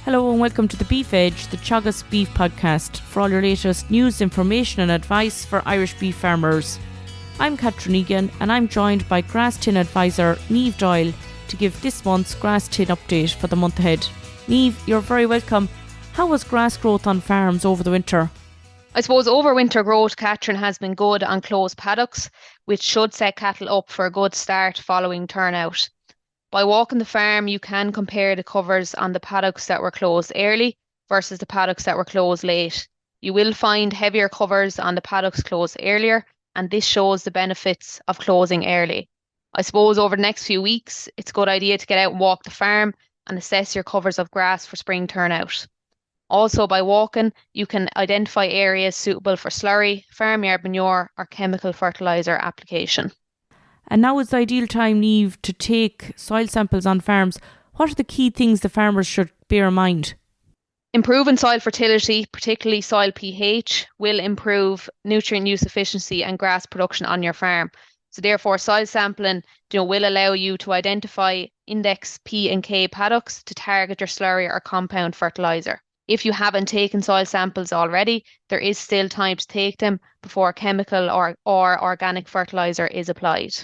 Hello and welcome to the Beef Edge, the Teagasc Beef Podcast, for all your latest news, information and advice for Irish beef farmers. I'm Catherine Egan and I'm joined by Grass10 advisor Niamh Doyle to give this month's Grass10 update for the month ahead. Niamh, you're very welcome. How was grass growth on farms over the winter? I suppose overwinter growth, Catherine, has been good on closed paddocks, which should set cattle up for a good start following turnout. By walking the farm, you can compare the covers on the paddocks that were closed early versus the paddocks that were closed late. You will find heavier covers on the paddocks closed earlier, and this shows the benefits of closing early. I suppose over the next few weeks, it's a good idea to get out and walk the farm and assess your covers of grass for spring turnout. Also, by walking, you can identify areas suitable for slurry, farmyard manure or chemical fertiliser application. And now is the ideal time, Niamh, to take soil samples on farms. What are the key things the farmers should bear in mind? Improving soil fertility, particularly soil pH, will improve nutrient use efficiency and grass production on your farm. So therefore, soil sampling will allow you to identify index P and K paddocks to target your slurry or compound fertiliser. If you haven't taken soil samples already, there is still time to take them before chemical or organic fertiliser is applied.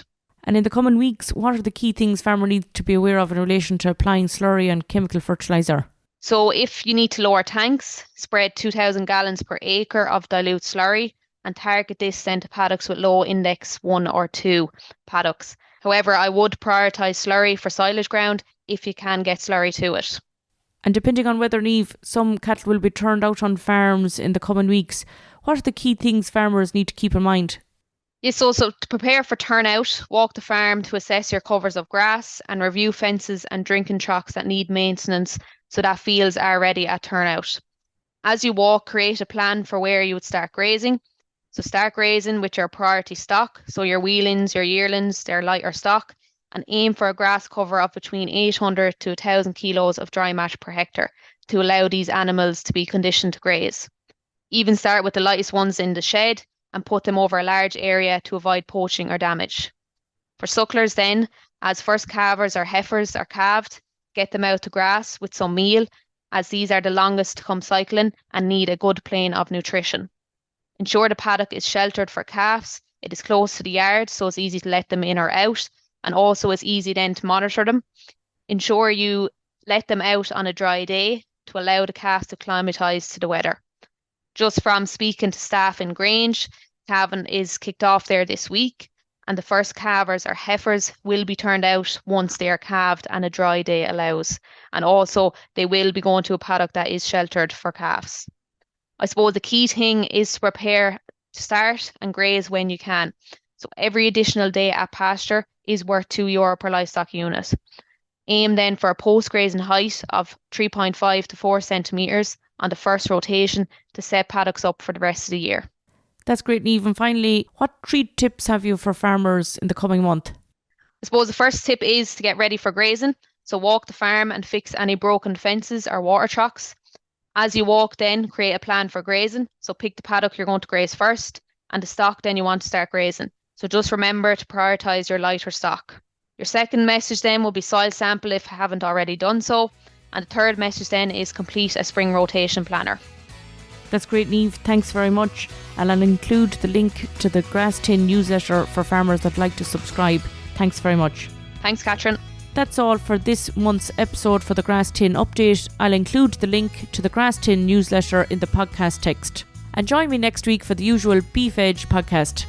And in the coming weeks, what are the key things farmers need to be aware of in relation to applying slurry and chemical fertiliser? So if you need to lower tanks, spread 2,000 gallons per acre of dilute slurry and target this then to paddocks with low index 1 or 2 paddocks. However, I would prioritise slurry for silage ground if you can get slurry to it. And depending on weather, Niamh, some cattle will be turned out on farms in the coming weeks. What are the key things farmers need to keep in mind? Yes, so to prepare for turnout, walk the farm to assess your covers of grass and review fences and drinking tracks that need maintenance so that fields are ready at turnout. As you walk, create a plan for where you would start grazing. So start grazing with your priority stock, so your wheelings, your yearlings, their lighter stock, and aim for a grass cover of between 800 to 1,000 kilos of dry mash per hectare to allow these animals to be conditioned to graze. Even start with the lightest ones in the shed and put them over a large area to avoid poaching or damage. For sucklers then, as first calvers or heifers are calved, get them out to grass with some meal, as these are the longest to come cycling and need a good plane of nutrition. Ensure the paddock is sheltered for calves. It is close to the yard, so it's easy to let them in or out, and also it's easy then to monitor them. Ensure you let them out on a dry day to allow the calves to acclimatise to the weather. Just from speaking to staff in Grange, calving is kicked off there this week, and the first calvers or heifers will be turned out once they are calved and a dry day allows. And also they will be going to a paddock that is sheltered for calves. I suppose the key thing is to prepare to start and graze when you can. So every additional day at pasture is worth €2 per livestock unit. Aim then for a post-grazing height of 3.5 to 4 centimetres on the first rotation to set paddocks up for the rest of the year. That's great, Niamh. And finally, what 3 tips have you for farmers in the coming month? I suppose the first tip is to get ready for grazing. So walk the farm and fix any broken fences or water troughs. As you walk then, create a plan for grazing. So pick the paddock you're going to graze first and the stock then you want to start grazing. So just remember to prioritise your lighter stock. Your second message then will be soil sample if you haven't already done so. And the third message then is complete a spring rotation planner. That's great, Niamh. Thanks very much. And I'll include the link to the Grass10 newsletter for farmers that'd like to subscribe. Thanks very much. Thanks, Catherine. That's all for this month's episode for the Grass10 update. I'll include the link to the Grass10 newsletter in the podcast text. And join me next week for the usual Beef Edge podcast.